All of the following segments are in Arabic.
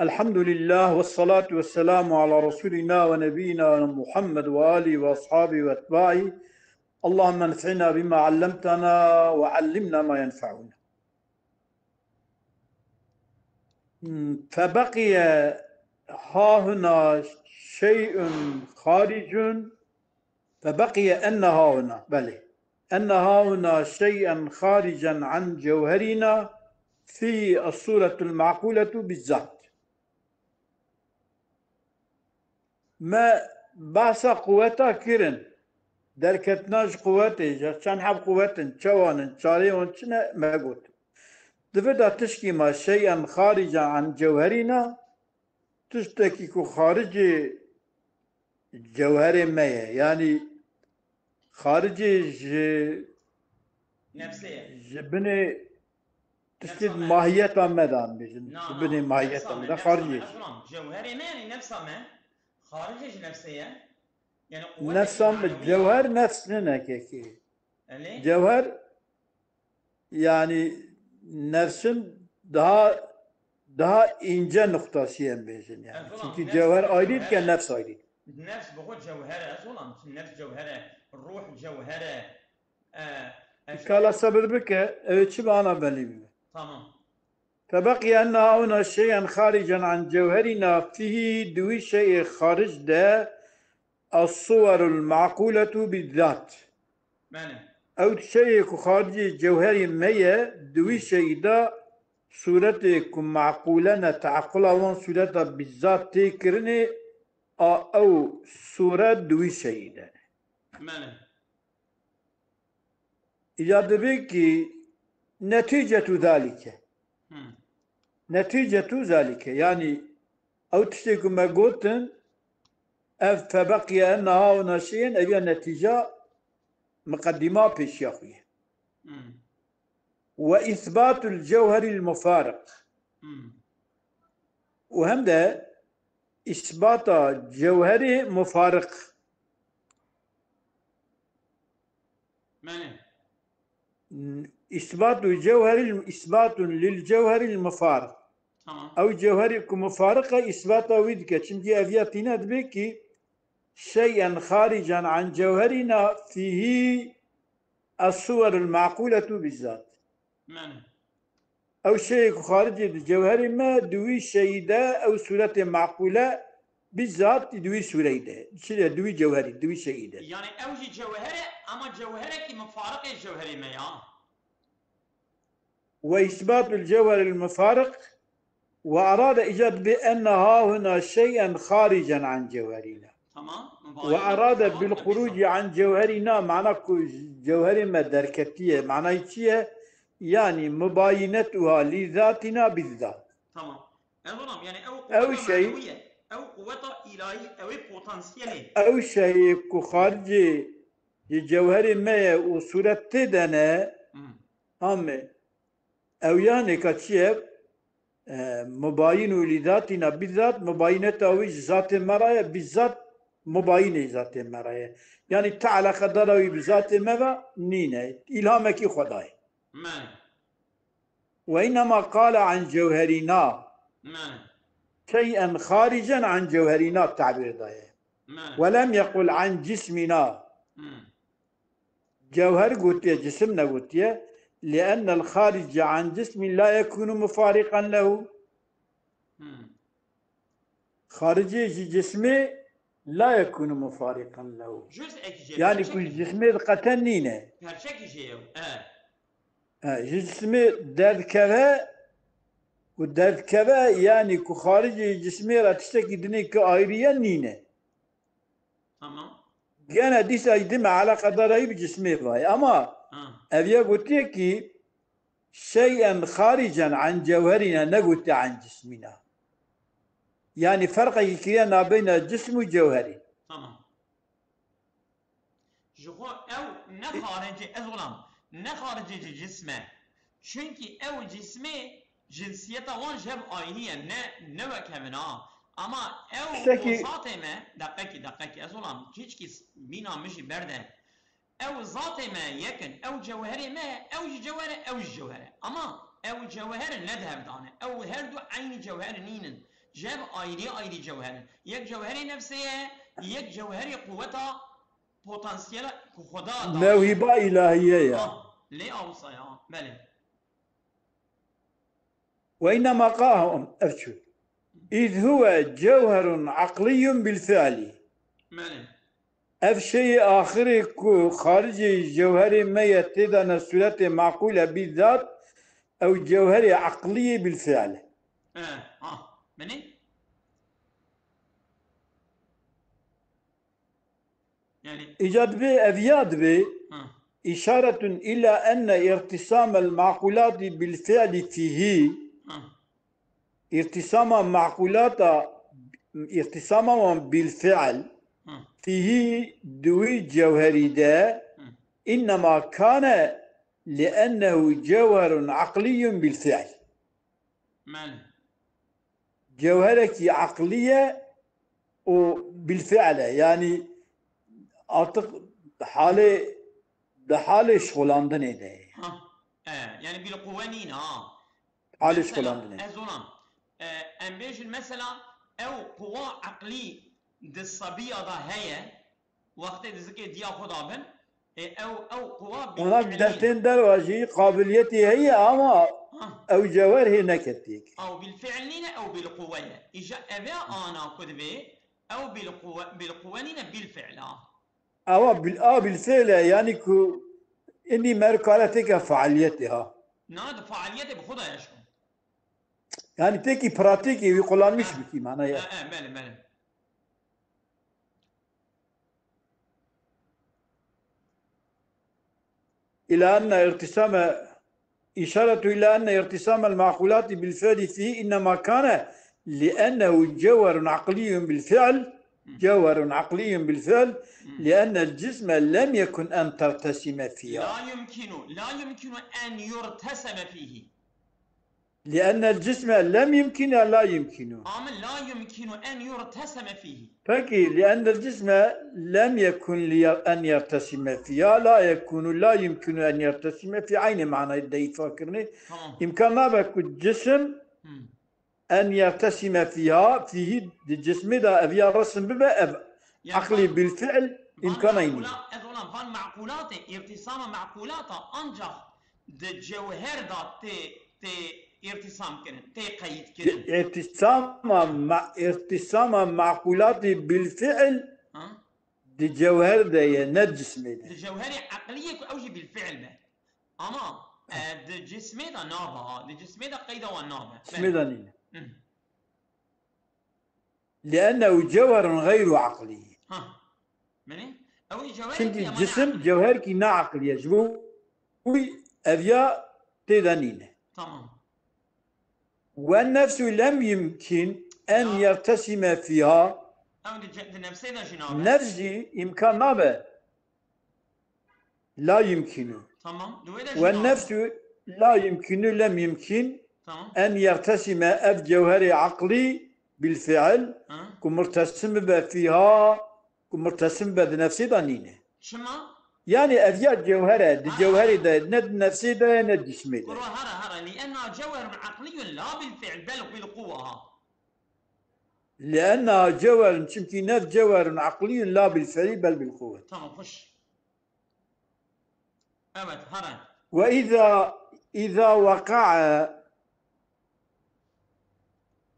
الحمد لله والصلاة والسلام على رسولنا ونبينا محمد وآله وأصحابه وأتباعه. اللهم انفعنا بما علمتنا وعلمنا ما ينفعنا. فبقي ها هنا شيء خارج. فبقي أن ها هنا أن ها هنا شيئا خارجا عن جوهرنا في الصورة المعقولة بالذات. ما باسا قوتا كرن دركتناش قوتي كان حب قوتن شوان شاريون شنا ما قلت دفدا تشكي ما شيئا خارجا عن جوهرنا تشتكي كو خارج جوهر ما يعني خارج نفسية جبني تشتد نفسها ما ماهية مدام بيجن نعم جبني ماهية نفسها مدام ما خارجي أصلا جوهري ما يعني نفسها ما خارجش نفسية يعني قوتك نفسهم معنوية الجوهر نفسنا كيكي اللي جوهر yani nefsin daha ince noktasıyım bezin yani. أصلا Çünkü نفس cevher بخود ayrıyken جوهرة nefs ayrı. النفس بخود جوهرة أصلا النفس جوهرة الروح جوهرة Kala أشياء sabır bike ölçü bana belli. تمام فبقي أن هنا شيئا خارجا عن جوهرنا فيه دوي شيء خارج ده الصور المعقولة بالذات معنى أو شيء خارج جوهر مية دوي شيء ده صورتك معقولة تعقلها وان صورتها بالذات تكرني أو صورة دوي شيء ده معنى إجابة بكي نتيجة ذلك نتيجة ذلك يعني أو تشتكي ما قلتن فبقي أنها هنا شيء أبي نتيجة مقدمة بشيخية وإثبات الجوهر المفارق وهم ده إثبات جوهر مفارق معنى إثبات للجوهر المفارق تمام أو جوهر مفارقة إثبات ويدك شنجي أفياتنا بكي شيئا خارجا عن جوهرنا فيه الصور المعقولة بالذات معنى أو شيء خارج الجوهر ما دوي شيء ده أو صورة معقولة بالذات دوي صورة ده شيء دوي جوهري دوي شيء ده يعني أوجي جوهرة أما جوهرة كي مفارق الجوهري ما يا وإثبات الجوهر المفارق وأراد إيجاد بأن ها هنا شيئا خارجا عن جوهرنا تمام وأراد بالخروج عن جوهرنا معناه جوهر ما دركتية معناه شيء يعني مباينتها لذاتنا بالذات تمام أظلم يعني أو أو قوة شيء معنوية أو قوة إلهية أو بوتنسيالي أو شيء خارج جوهر ما وصورة تدنا هم أو يعني كشيء مباين لذاتنا بالذات مباينته ذات المرايا بالذات مباين ذات المرايا يعني تعالى قدره بذات المرا نينة إلهامك خداي وإنما قال عن جوهرنا شيئا خارجا عن جوهرنا التعبير ده ولم يقل عن جسمنا جوهر قلت جسمنا قلت لأن الخارج عن جسم لا يكون مفارقا له خارجي جسمي لا يكون مفارقا له يعني كل جسمي قتنينه جسمي دركبه ودركبه يعني كخارجي جسمي را تشتكي دني كأيريا نينه تمام جانا ديس أجدم على قدره بجسمي باي أما أبيا قلت لك شيئا خارجا عن جوهرنا نقول عن جسمنا يعني فرق كيانا بين الجسم والجوهري تمام جوا أو نخارج أظلم نخارج جسمه çünkü أو جسمه جنسيته وان جب آينية نوع كمنا أما أو ذات ما دقيقة أظلم كيش بينا مشي برده أو ذات ما يكن أو جوهر ما أو جوهر أما أو جوهر ندهم دانه أو هردو عين جوهر نينن جاب ايري جوهر يك جوهري نفسيه يك جوهري قوتها بوتنسيال خدا داية موهبة إلهية يعني. ليه اوصى يا بله وإنما قاهم أفشو إذ هو جوهر عقلي بالفعل بله شيء آخر خارج جوهر ما يتدى صورة معقولة بالذات أو جوهر عقلي بالفعل. مني يعني إيجاد به أبياد به إشارة إلى أن ارتسام المعقولات بالفعل فيه ارتسام بالفعل فيه دوي جوهري ده إنما كان لأنه جوهر عقلي بالفعل. جوهرك عقلية وبالفعل يعني أعتقد حالة شغلاندنه ده يعني بالقوانين حالة شغلاندنه أزونا أمبيج مثلا أو قوة عقلي دالصبية ده هي وقت ذكي ديا خدا بن أو قوة أنا دلتين دلواجي قابليتي هي أما أو جوهر هي نكتيك أو بالفعلين أو بالقوة إجا أبا أنا كذبه أو بالقوانين بالفعل أو بالفعل يعني كو إني مركالتك فعاليتها ناد فعاليته بخدا يا شو يعني تكي براتيكي ويقولان مش بكي معناها بله إلى أن ارتسام إشارة إلى أن ارتسام المعقولات بالفعل فيه إنما كان لأنه جوهر عقلي بالفعل جوهر عقلي بالفعل لأن الجسم لم يكن أن ترتسم فيها لا يمكن أن يرتسم فيه لأن الجسم لم يمكن لا يمكن لا يمكن أن يرتسم فيه فكي لأن الجسم لم يكن أن يرتسم فيها لا يمكن أن يرتسم في عين معنى الدي فاكرني إمكان ما بك الجسم أن يرتسم فيها فيه الجسم ده أبيا رسم ببا عقلي بالفعل إمكان أيني فان معقولات ارتسام معقولات أنجح الجوهر ده تي ارتسام كرن تي قيد كرن ارتسام معقولات بالفعل دي جوهر ده نجس ميدا دي جوهر عقلية أوجي بالفعل ده أما دي جسم ده نابها دي جسم ده قيدة والنابها جسم ده نينا لأنه جوهر غير عقلي مني أو جوهر شنتي الجسم جوهر كي نا عقلي يجبو أبيا تدانين تمام والنفس لم يمكن أن يرتسم فيها نفسي إمكان نابه لا يمكن والنفس لا يمكن لم يمكن أن يرتسم أب جوهر عقلي بالفعل كمرتسم فيها كمرتسم بنفسي دانينه يعني أفياد جوهرة الجوهري ده ند نفسي ده ند جسمي ده هرا لأنها جوهر عقلي لا بالفعل بل بالقوة لأنها جوهر يمكن نف جوهر عقلي لا بالفعل بل بالقوة تمام خش أبد هرا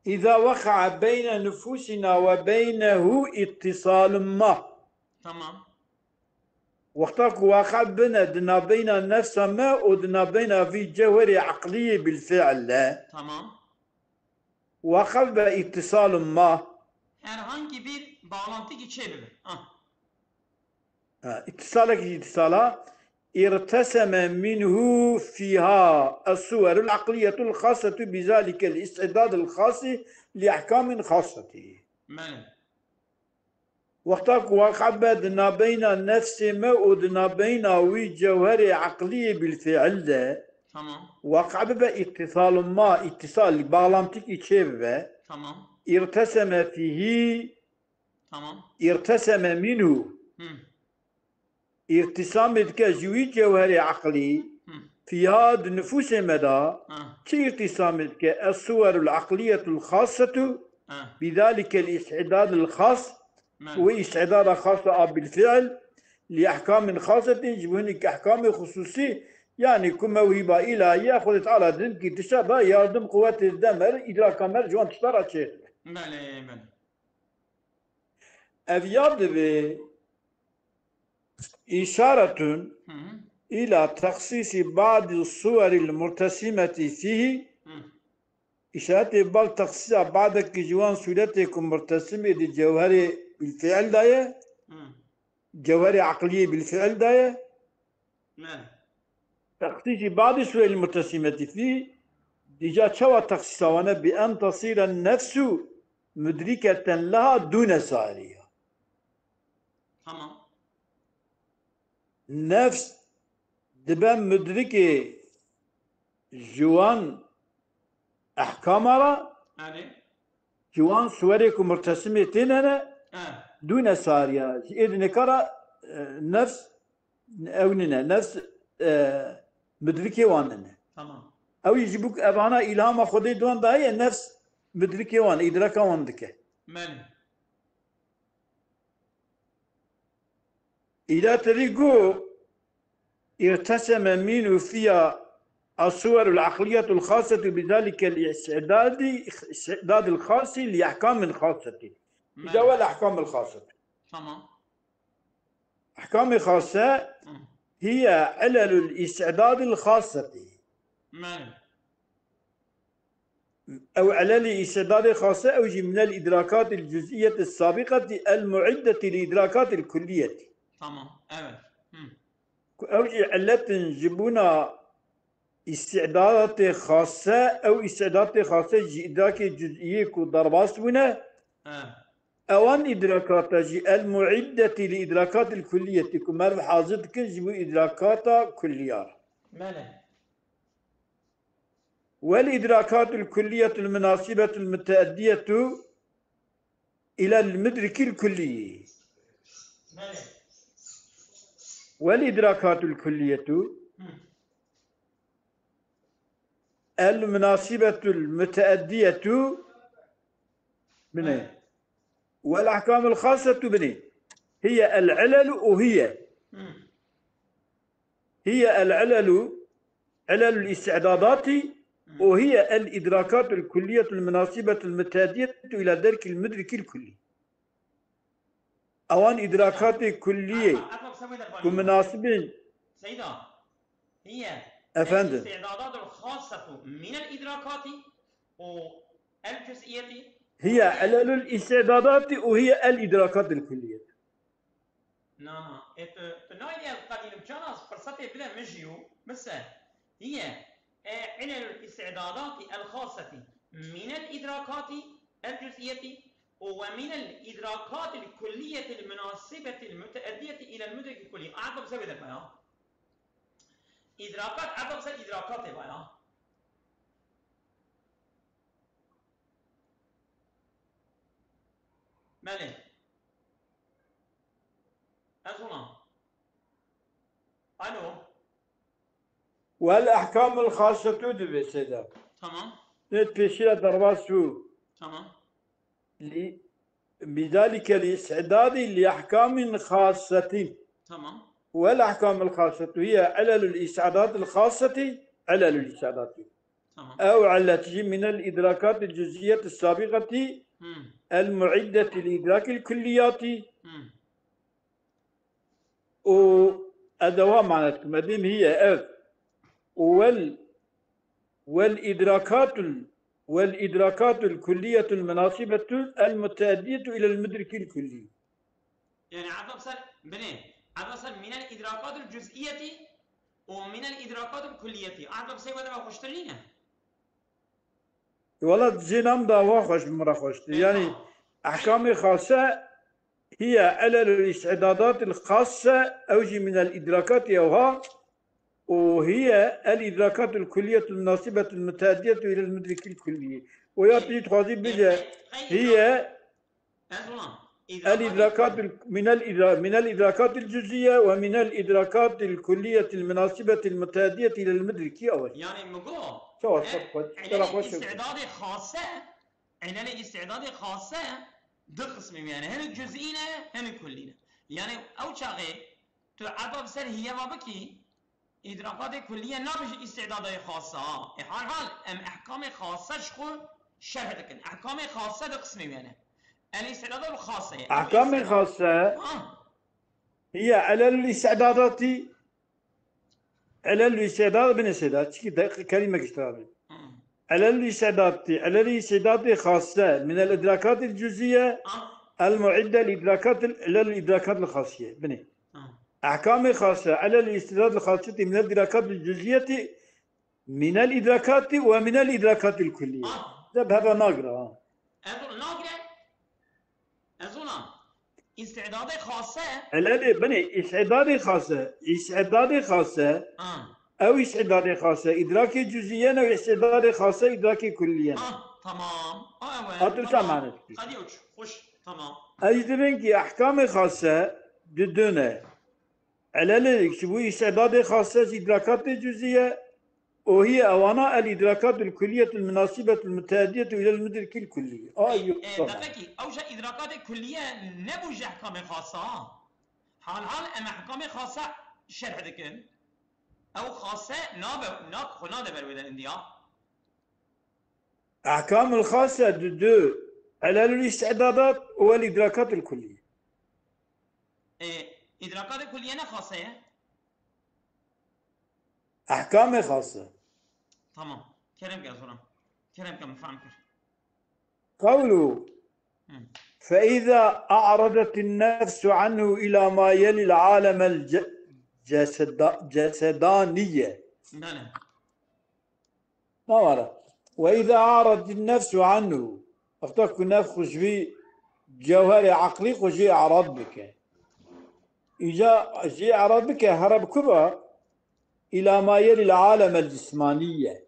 إذا وقع بين نفوسنا وبينه اتصال ما تمام وقتك واقع بنا دنا بين النفس ما ودنا بين في جوهر عقلي بالفعل لا تمام واقع باتصال ما herhangi bir bağlantı geçebilir. اتصالا ارتسم منه فيها الصور العقلية الخاصة بذلك الاستعداد الخاص لأحكام خاصة وقتك واقع بدنا بين النفس ما ودنا بين وي جوهر عقلي بالفعل ده تمام واقع باتصال ما اتصال bağlantı içe تمام ارتسم فيه تمام ارتسم منه ارتسام جوي جوهر عقلي في هذا النفوس مدى كي ارتسام الصور العقلية الخاصة بذلك الاستعداد الخاص مال واستعداد خاصة بالفعل لأحكام خاصة يجب هناك أحكام خصوصية يعني كما وهبة إلهية أخذت على ذنك تشابه يردم قوات الدمر إذا كمر جوان تشترى شيء مال أفياد إشارة إلى تخصيص بعض الصور المرتسمة فيه إشارة بعض تخصيص بعض كجوان صورتكم مرتسمة دي جوهر بالفعل داية جوهر عقلية بالفعل داية تخصيص بعض الصور المرتسمة فيه ديجا شوى تخصيصنا بأن تصير النفس مدركة لها دون سارية تمام نفس دبان مدركة جوان أحكامها جوان سوريك مرتسمة تننا دون سارية إذن كرا نفس أوننا نفس مدركة واننا تمام أو يجيبوك أبانا إلهام خدي دوان داهية نفس مدركة وان إدراكا وان دكه مالي إذا تريقو ارتسم منه فيها الصور العقلية الخاصة بذلك الاستعداد الخاص لأحكام خاصة إذا هو الأحكام الخاصة تمام أحكام خاصة هي علل الاستعداد الخاصة مالي أو علل الاستعداد الخاصة أو من الإدراكات الجزئية السابقة المعدة للإدراكات الكلية تمام أو علة جبونا استعدادات خاصة أو استعدادات خاصة إدراك جزئية كضربات بنا أوان إدراكات المعدة لإدراكات الكلية كمار حاضر كنجبو إدراكات كلية ماله والإدراكات الكلية المناسبة المتأدية إلى المدرك الكلي ماله والإدراكات الكلية المناسبة المتأدية من والأحكام الخاصة بني هي العلل وهي العلل علل الاستعدادات وهي الإدراكات الكلية المناسبة المتأدية إلى ذلك المدرك الكلي أوان إدراكات كلية كمناسبين سيدة هي أفندم الاستعدادات الخاصة من الإدراكات والجزئية هي علل الاستعدادات وهي الإدراكات الكلية نعم تنايل القليل مجانا فرصتي بلا مجيو مثلا هي علل الاستعدادات الخاصة من الإدراكات الجزئية ومن الإدراكات الكلية المناسبة المتأدية إلى المدرك الكلي. أعطب سوي ذلك بيان إدراكات أعطب سوي إدراكات بيان مالي أزونا ألو والأحكام الخاصة تدب سيدا تمام نتبشير درباسو تمام بذلك الاستعداد لأحكام خاصة تمام والأحكام الخاصة هي علل الاستعداد الخاصة علل الاستعداد تمام أو علة من الإدراكات الجزئية السابقة المعدة لإدراك الكليات وأدوات معناتكم هذه هي أف والإدراكات الكلية المناسبة المتأدية إلى المدرك الكلي. يعني عطب بنين عطب من الإدراكات الجزئية ومن الإدراكات الكلية عطب سي وذا خوشترينه والله جينام دا خوش مرة خوش يعني أحكام خاصة هي علل الاستعدادات الخاصة أوجي من الإدراكات أوها وهي الإدراكات الكلية المناسبة المتأدية إلى المدرك الكلي ويعطي تخاذي بجا هي الإدراكات من الإدراكات الجزئية ومن الإدراكات الكلية المناسبة المتأدية إلى المدرك أول يعني مقول شو استعداد خاصة علل استعداد خاصة دو قسم يعني هم جزئينا هم كلينا يعني او شاغي تعطى بسر هي ما بكي ادراكات كلية نابش استعداد خاصة حال حال ام احكام خاصة شخو شرح لكن احكام خاصة دو قسم يعني الاستعداد الخاصة او أحكام خاصة هي على الاستعدادات، على الاستعداد بالاستعداد كلمة اشتراكية على الاستعداد خاصة من الإدراكات الجزئية المعدة للإدراكات الخاصية بني أحكام خاصة على الاستعداد الخاصة من الإدراكات الجزئية من الإدراكات ومن الإدراكات الكلية. هذا ناقرة أظن استعداد خاصة على بني استعداد خاصة أو استعداد خاصة إدراكي جزئيا أو استعداد خاصة إدراكي كليا. تمام. أترسى معنى قد يوش خوش تمام. أجدبين كي أحكام خاصة ضدنا على شبه استعداد خاصة إدراكات جزئية وهي أوانا الإدراكات الكلية المناسبة المتادية إلى المدرك الكلي. دقيقي أوش إدراكات كلية نبوش أحكام خاصة. حال أما أحكام خاصة شرح ذكر أو خاصة خنا دبر وذا الإنديا. أحكام الخاصة ضد على الاستعدادات والإدراكات الكلية. إدراكات كلية أنا خاصة. أحكام خاصة. تمام. كلام كذا كلام كم فهم كذا. قوله فإذا أعرضت النفس عنه إلى ما يلي العالم الجسدانية. نعم. ما ورا. وإذا أعرضت النفس عنه أختك النفس خشبي جوهر عقلي خشبي أعراض بك. إذا جي أعراض بك هرب كبا إلى ما يلي العالم الجسمانية.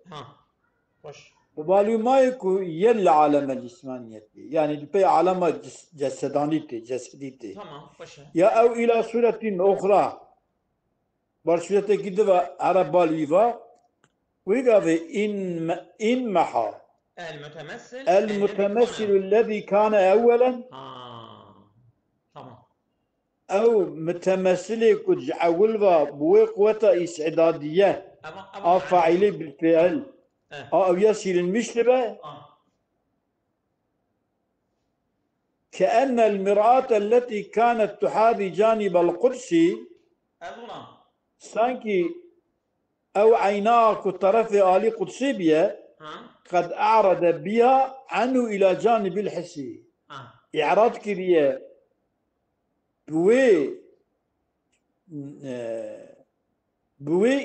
خوش. وبالو ما يكون يلي العالم الجسمانية يعني البي عالم جسدانية. تمام خوش. يا أو إلى صورة أخرى برشلونة كده عرب بالويفا ويقول إن محى المتمثل الذي كان أولا تمام أو متمثل كجعولها بوقوة إسعادية أو فاعلي بالفعل أو يصل المشتبه كأن المرآة التي كانت تحاذي جانب القدس سانكي أو عيناك الطرف آلي قدسي بها قد أعرض بها عنه إلى جانب الحسي إعراض كريه بوي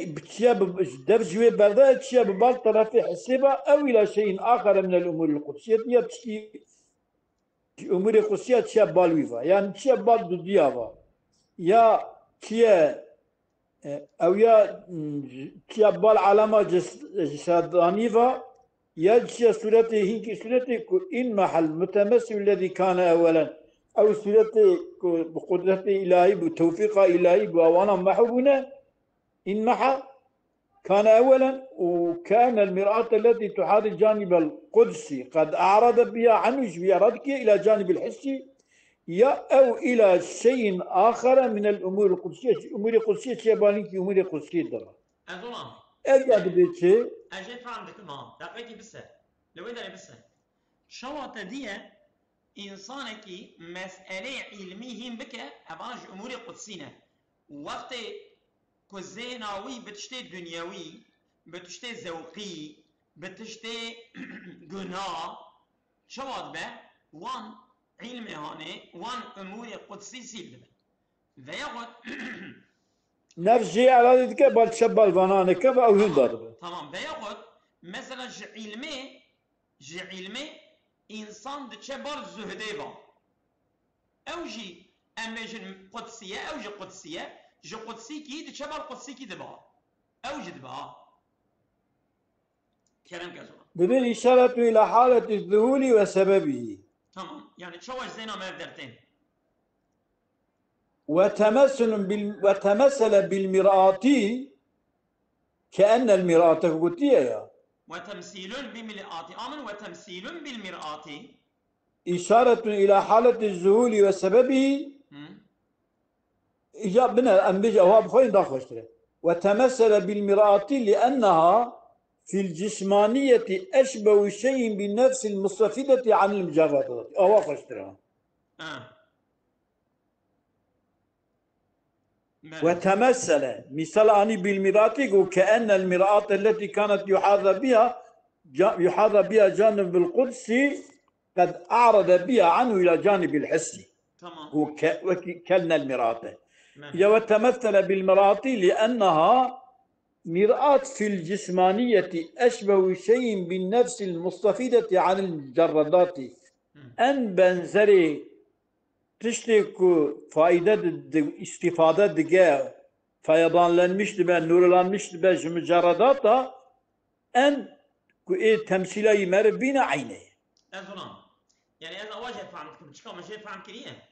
بتشاب درجوي بردا تشاب بال طرف حسيبة أو إلى شيء آخر من الأمور القدسية يبتشي أمور القدسية تشاب بالويفا يعني تشاب بال دوديافا يا تشيا أو يا تشاب بال علامة جسدانيفا يا تشيا صورته هيك صورته إن محل متمثل الذي كان أولا أو صورته بقدرة إلهي بتوفيق إلهي بوانا محبنا إن محى كان أولا وكان المرآة التي تحاذي الجانب القدسي قد أعرض بها عنه بإرادك إلى جانب الحسي يا أو إلى شيء آخر من الأمور القدسية. أمور القدسية شيبانيك أمور القدسية درا أظلم أجد بيتشي أجد فهمتك تمام دقيقي بس لو إذا بس شو تديه إنسانك مسألة علمية بك أبانج أمور قدسية وقت كزيناوي بتشتي دنيوي بتشتي ذوقي بتشتي جناه شواد به وان علم هاني وان أمور قدسي سيد ذيقت نفسي على ذلك بالشبه الفنانك أو هندر تمام ذيقت مثلا علمي إنسان دتشبر زهديبا أوجي أمجن قدسية أوجي قدسية جو قدسي كي دتشبر قدسي كي دبا أوجي دبا كلام كذا بدون إشارة إلى حالة الذهول وسببه تمام يعني تشوش زينا ما درتين وتمثل بالمرآة كأن المرآة قلتية وتمثيل بمرآة آمن وتمثيل بالمرآة إشارة إلى حالة الذهول وسببه إجاب بنا أنبيج أواب خوين داخل وتمثل بالمرآة لأنها في الجسمانية أشبه شيء بالنفس المستفيدة عن المجردات أواب خشترها وتمثل مثال أني بالمرآة وكأن المرآة التي كانت يحاذى بها جانب القدسي قد أعرض بها عنه إلى جانب الحسي تمام وكلنا المرآة وتمثل بالمرآة لأنها مرآة في الجسمانية أشبه شيء بالنفس المستفيدة عن المجردات أن بنزري تشتكو فائدة استفادة دقاء فيضان لنمش دبا نور لنمش دبا مجردات أن تمثيلا يمر بين عينيه أظن يعني أنا واجه فهمتكم تشكو ماشي فهم كريه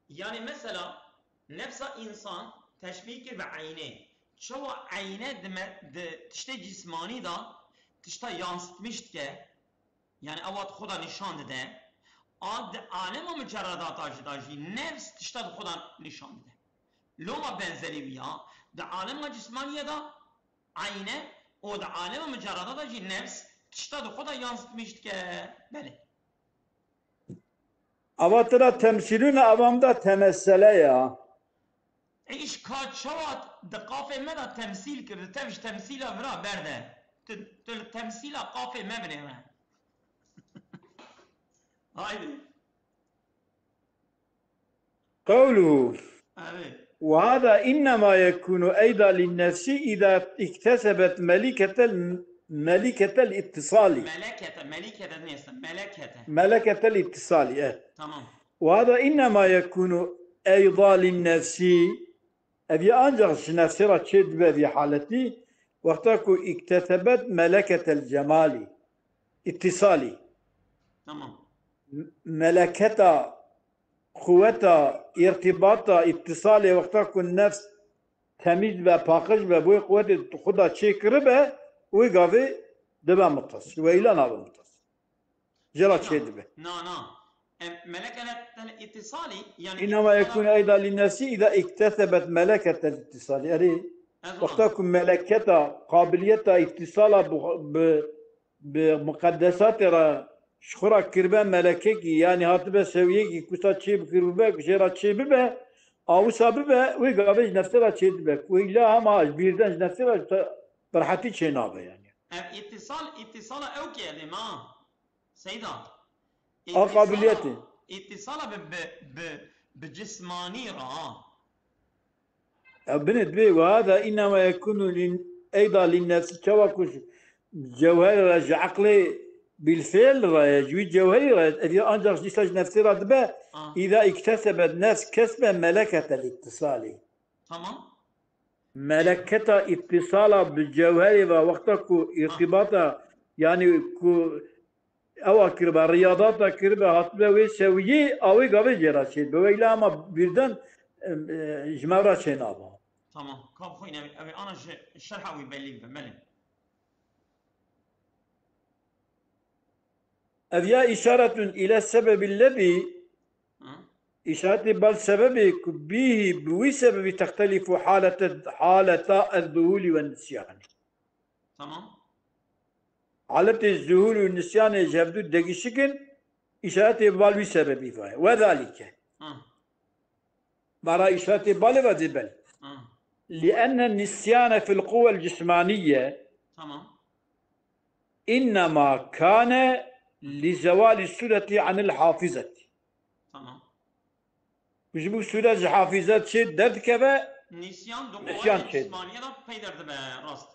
يعني مثلا نفس إنسان تشبيه بعينه شو عينه تشتى جسماني دا تشتى يانستمشت که يعني أوقات خدا نشان ده آد عالم مجردات آجداجي نفس تشتى خدا نشان ده لو ما بنزلي بيها ده عالم جسماني دا عينه و ده عالم مجردات آجي نفس تشتى خدا يانستمشت که بله أما ترى تمثيلون أمامدا تمثلا يا إيش كات شوات دقافة مدى تمثيل كرد تمش تمثيلا برا برده تمثيلا قافة مبنى ما هايدي قوله أبي وهذا إنما يكون أيضا للنفس إذا اكتسبت ملكة الاتصال ملكة الاتصال تمام وهذا إنما يكون أيضا للنفس أبي أنجح نفسها تشد بهذه حالتي وقتك اكتسبت ملكة الجمال اتصالي تمام ملكة قوة ارتباط اتصالي وقتك النفس تميز بباقش ببوي قوة خدا تشكر به ويقافي دبا متصل وإلا نابا متصل جرى تشد به ملكة الاتصالي يعني إنما يكون أيضا للنفس إذا اكتسبت ملكة الاتصال يعني وقتك ملكة قابلية اتصال بمقدسات شخرا كربان ملكك يعني هاتبه سويك كسا تشيب كربه كشيرا تشيب به أو سببه ويقابل نفسه تشيب به وإلا هم بيردن نفسه برحتي تشينابه يعني اتصال أو كلمة سيدا قابليته اتصال بجسماني راه بنت بي وهذا إنما يكون أيضا للنفس كواكوش جوهر عقلي بالفعل يجوي جوهري إذا أنجز جسد نفسي ردبه إذا اكتسبت نفس كسب ملكة الاتصال تمام ملكة اتصال بالجوهر ووقتك ارتباطه يعني أو كربا رياضات كربا هاتبه ويسوي أو يقابل جراشيد بويلا ما بيردن جمارة شنابه تمام كاب خوين أبي أنا الشرح ويبلغ بملي أبيا إشارة إلى السبب الذي إشارة بل سبب به بوي سبب تختلف حالة الذهول والنسيان تمام حالة الذهول والنسيان يجبدو دقيشكن إشارة بل سببي فاي وذلك برا إشارة بل وذبل لأن النسيان في القوى الجسمانية تمام إنما كان لزوال السورة عن الحافظة تمام وجبوا سورة حافظة شيء درد كذا نسيان دو نسيان قوة شيء جسمانية دا بيدر دبا راست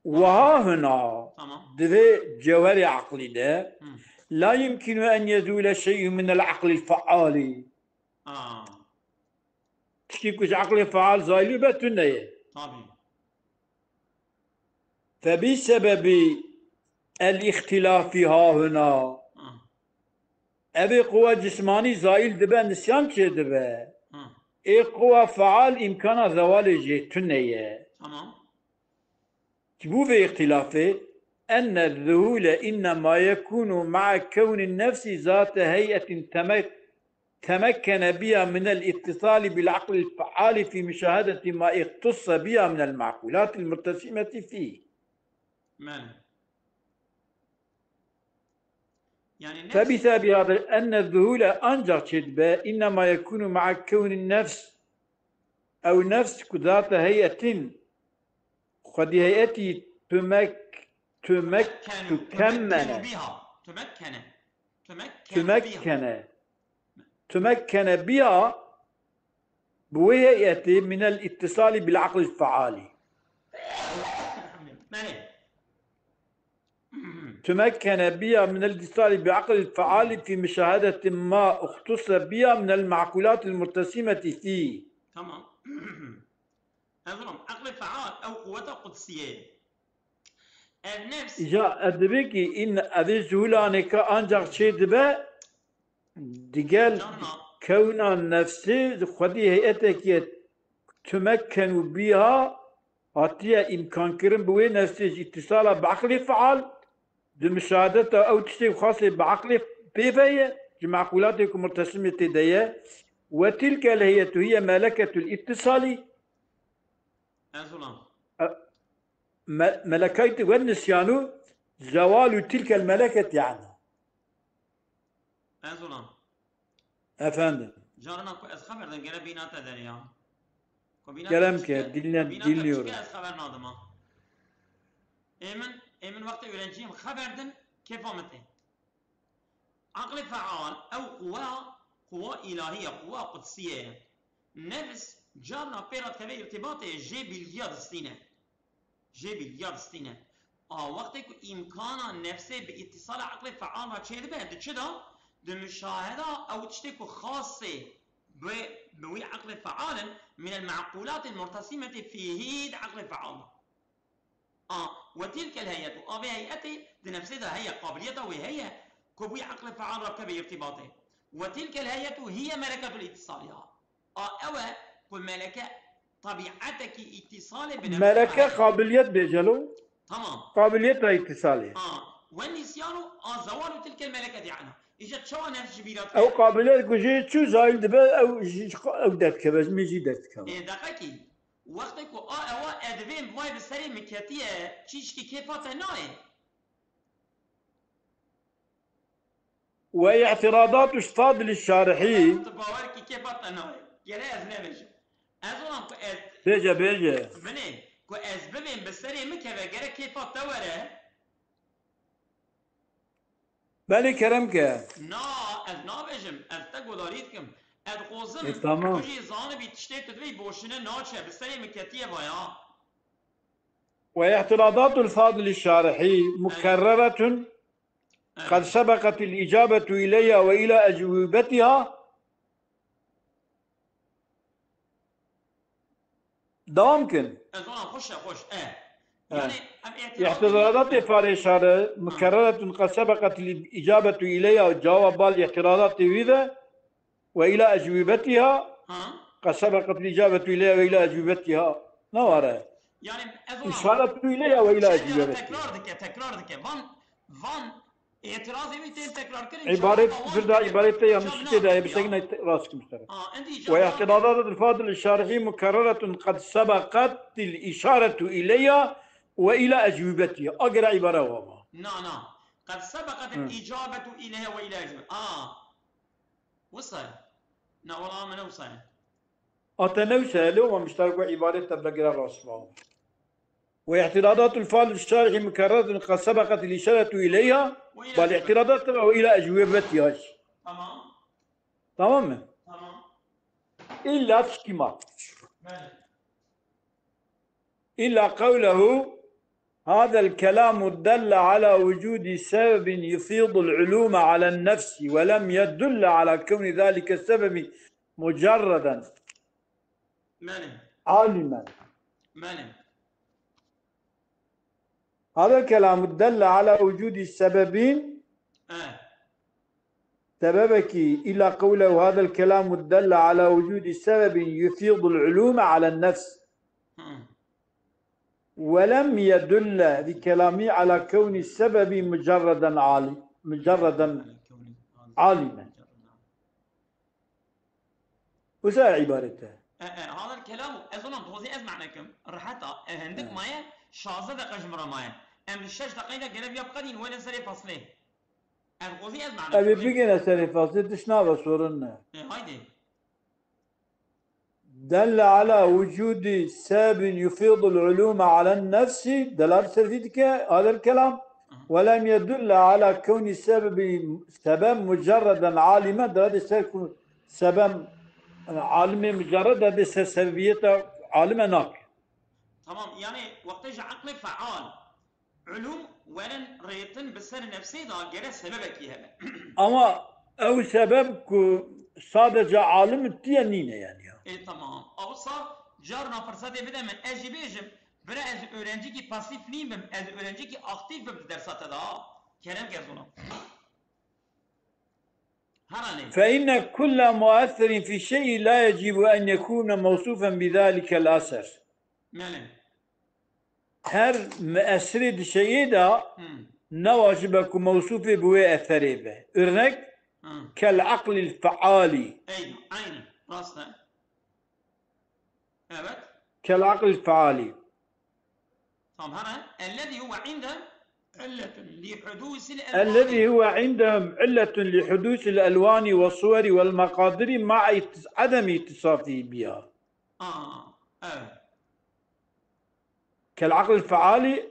وها هنا تمام دفي جوهر عقلي ده لا يمكن أن يزول شيء من العقل الفعال تشكيكوش عقل فعال زايلو بتنية طبيعي فبسبب الاختلاف ها هنا أبي قوة جسماني زايل دبا نسيان شي دبا إيه قوة فعال إمكان زوال جي تنية تمام تبو في اختلافه أن الذهول إنما يكون مع كون النفس ذات هيئة تمكن بها من الاتصال بالعقل الفعال في مشاهدة ما اختص بها من المعقولات المرتسمة فيه. يعني فبسبب هذا أن الذهول أنجر شدبة إنما يكون مع كون النفس أو نفس ذات هيئة قد هيئتي تمكن بها بهيئة من الاتصال بالعقل الفعال. تمكن بها من الاتصال بعقل الفعال في مشاهدة ما اختص بها من المعقولات المرتسمة فيه. تمام. عقل فعال أو قوة قدسية. النفس إجا أدركي إن أذي زولانك أنجر شيء دبا دقال كون النفس خدي هيئتك تمكن بها أعطيها إمكان كرم بوي نفسي اتصالها بعقل فعال بمشاهدته أو تشتي خاصة بعقل بيفية معقولاتكم مرتسمة ديا، وتلك الهيئة هي ملكة الاتصال. ملكيت والنسيان زوال تلك الملكة يعني. أفندم. جارنا كو از خبر دن گره بیناتا دنیا. كلام كه دلني ورا. از خبر نادما. ایمن وقت ورنجیم خبر دن كيف آمته. عقل فعال أو قوة إلهية قوة قدسية. نفس جارنا بيرات كبير ارتباطه جي بالياد ستينه. وقتی که إمكان نفسه باتصال عقل فعال و چه ده ده چدا ده مشاهده أو تشتكو خاصة بوي عقل فعال من المعقولات المرتسمة في هيد عقل فعال. وتلك الهيئة بهيئته ده نفسه ده هي قابليته وهي كبوي عقل فعال ركب ارتباطه. وتلك الهيئة هي ملكة الاتصال. أو كل ملكة طبيعتك اتصال بنفسك. ملكة قابلية بجلو. تمام. قابلية اتصالية. والنسيان زوال تلك الملكة دي عنها. إجت شو نفس جبيرات. أو قابلية كوجي شو زايد دبا أو دتك بس ميجي دتك. دقيقي. وقتك أو أدفين بواي بسري مكتية تشيش كي كيفات ناي. وهي اعتراضات أستاذ للشارحي. تباور كي كيفات ناي. يلا أزنبش. أزونك بيجا. بني. كو از ببین بسری مکه گره کیفا توره بله کرم که نا از نابجم از تگو دارید کم از خوزم تمام کجی زانه بی تشتی تدوی بوشنه ناچه بسری مکتیه بایا. واعتراضات الفاضل الشارحي مكررة قد سبقت الإجابة إليها وإلى أجوبتها. دامكن خوش يعني اعتراضات فارشارة مكررة قد سبقت الإجابة إليها وجواب الاعتراضات إذا وإلى أجوبتها قد سبقت الإجابة إليها وإلى أجوبتها نوارا يعني إشارة إليها وإلى أجوبتها تكرار دك فان اعتراضي ميتين تكرار كرين عبارة فردا عبارة يا مش كده بسجن راسك مشترك. واعتراضات الفاضل الشارحي مكررة قد سبقت الإشارة إليها وإلى أجوبتها. أقرأ عبارة وما. نعم قد سبقت الإجابة إليها وإلى أجوبتها. وصل. والله من وصل. أتنوسه لو مشترك عبارة تبقى راسه. واعتراضات الفاضل الشارحي مكررة قد سبقت الإشارة إليها والاعتراضات وإلى أجوبتها. تمام. إلا تشكيما إلا قوله هذا الكلام دل على وجود سبب يفيض العلوم على النفس ولم يدل على كون ذلك السبب مجردا عالما. هذا الكلام دل على وجود السببين سببك إلى قوله هذا الكلام دل على وجود سبب يفيض العلوم على النفس ولم يدل بكلامي على كون السبب مجردا عالما. وش عبارته؟ هذا الكلام اظن توزي اسمع لكم رحتا عندك معايا شازة دقيقة مرة معايا ام الشاش دقيقة قلب يبقى وين سري فصله ام توزي اسمع لكم أبي بقينا سري فاصل تشنا بصورنا هايدي دل على وجود سبب يفيض العلوم على النفس دلالة سلفيتك هذا الكلام، ولم يدل على كون سبب مجردا عالما دلالة سبب عالمي مجرد بس سببيته عالمة ناقل. تمام يعني وقت عقلك فعال علوم ولن ريتن بسر نفسي دا غير سببك هذا أما أو سبب صادق عالم تيانينه يعني. اي تمام او صار جارنا فرصتي بدا من اجي بيجم برا از öğrenci ki pasif neyim ben az öğrenci ki aktif ben dersata da kerem gezona هراني فإن كل مؤثر في شيء لا يجب أن يكون موصوفا بذلك الأثر. ماله هر مؤثر شيء دا نواجب يكون موصوف بوي أثره به. örnek كالعقل الفعالي. أي عين راسنا evet كالعقل الفعالي. طب هنا الذي هو عنده علة لحدوث الذي هو عندهم علة لحدوث الألوان والصور والمقادير مع عدم اتصافه بها. كالعقل الفعالي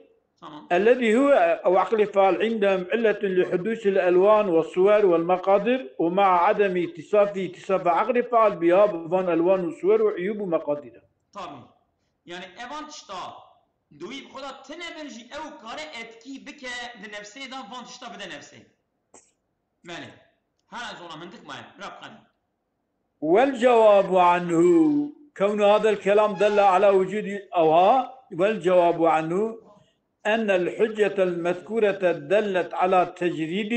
الذي هو أو عقل الفعال عندهم علة لحدوث الألوان والصور والمقادير ومع عدم اتصاف عقل الفعال بها بفان ألوان وصور وعيوب ومقادير. طبعا يعني ايوان تشتا دوي بخدا تنبرجي او كاره اتكي بك لنفسي دا فان تشتا بدا نفسي مالي هذا زونا منطق معي رابقا. والجواب عنه كون هذا الكلام دل على وجود والجواب عنه أن الحجة المذكورة دلت على تجريد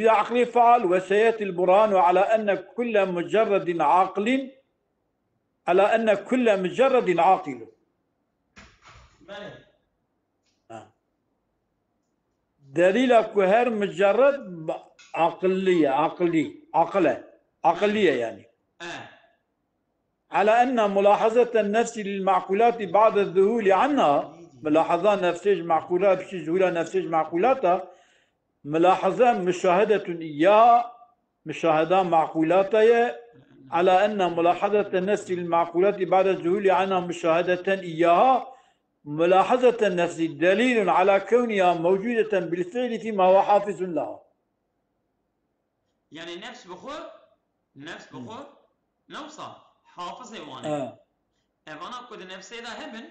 عقل الفعال، وسيأتي البرهان على أن كل مجرد عاقل عاقل. دليل كهر مجرد عقلية يعني. على أن ملاحظة النفس للمعقولات بعد الذهول عنها ملاحظة نفسية معقولات بشي ذهولها نفسية معقولاتها ملاحظة مشاهدة إياها مشاهدة معقولاتها على أن ملاحظة النفس للمعقولات بعد الذهول عنها مشاهدة إياها ملاحظة النفس دليل على كونها موجودة بالفعل فيما هو حافظ لها. يعني نفس بخور نوصى حافظ ايواني ايوانا كود نفسي دا هبن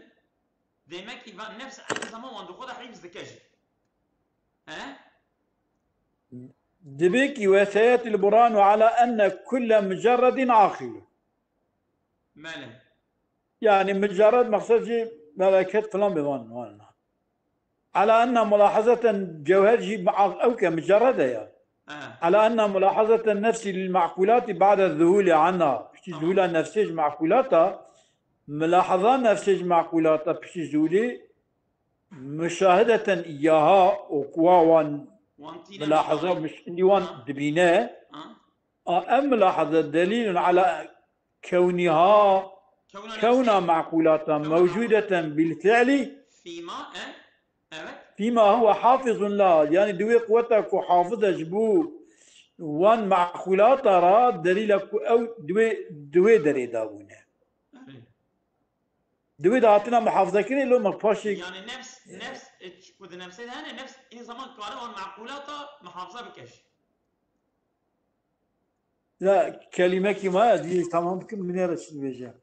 ديمك ايوان نفس اي زمان وان دخودا حيبز دكاجي دبيك وسيأتي البرهان على أن كل مجرد عاقل. ماله يعني مجرد مقصد ملكة فلان بوان على أن ملاحظة جوهر جي أو كمجردة يعني. على أن ملاحظة النفس للمعقولات بعد الذهول عنها بشي ذهولها نفسيج معقولاتها ملاحظة نفسيج معقولاتها بشي ذهولي مشاهدة إياها وقوان ملاحظة مش نيوان دبيناه ملاحظة دليل على كونها معقولاتها موجودة بالفعل فيما هو حافظ له يعني دوي قوتك وحافظة جبو وان معقولات را دليلك او دوي دري دابونه دوي داتنا محافظة كني لو مقفاشي يعني نفس كود نفسي هنا نفس إن زمان كاره والمعقولات محافظة بكش. لا كلمة كما دي تمام كم من يرسل بيجا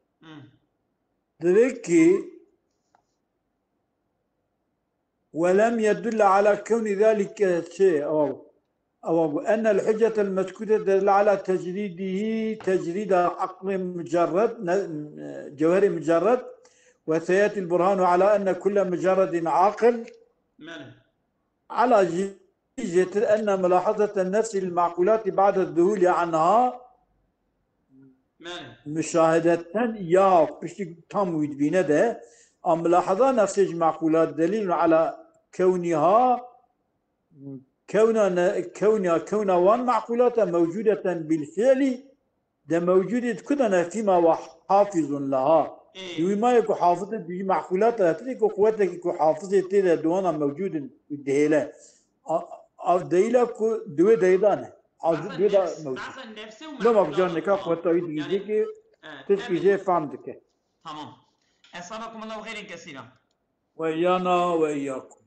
دريكي ولم يدل على كون ذلك شيء أو أن الحجة المذكورة دل على تجريد عقل مجرد جوهري مجرد، وسيأتي البرهان على أن كل مجرد عاقل على جيزة أن ملاحظة النفس للمعقولات بعد الذهول عنها ماله مشاهدة يا بشتي تام ويدبينه ده أم ملاحظة نفس معقولات دليل على كونها كونها وان معقولات موجودة بالفعل ده موجودة كدنا فيما هو حافظ لها دوي ما يكو حافظة دوي معقولات تلك قوتك يكو حافظة تيدا دوانا موجود الدهيلة أو دهيلة دوي دهيدانه بعض دوي دا النفس موجود بعض النفس لو ما بجان ومعقولات نكا الله قوتا يعني يديكي تسكي أبي جي فهمتك تمام أصابكم الله خير كثيرا وإيانا وإياكم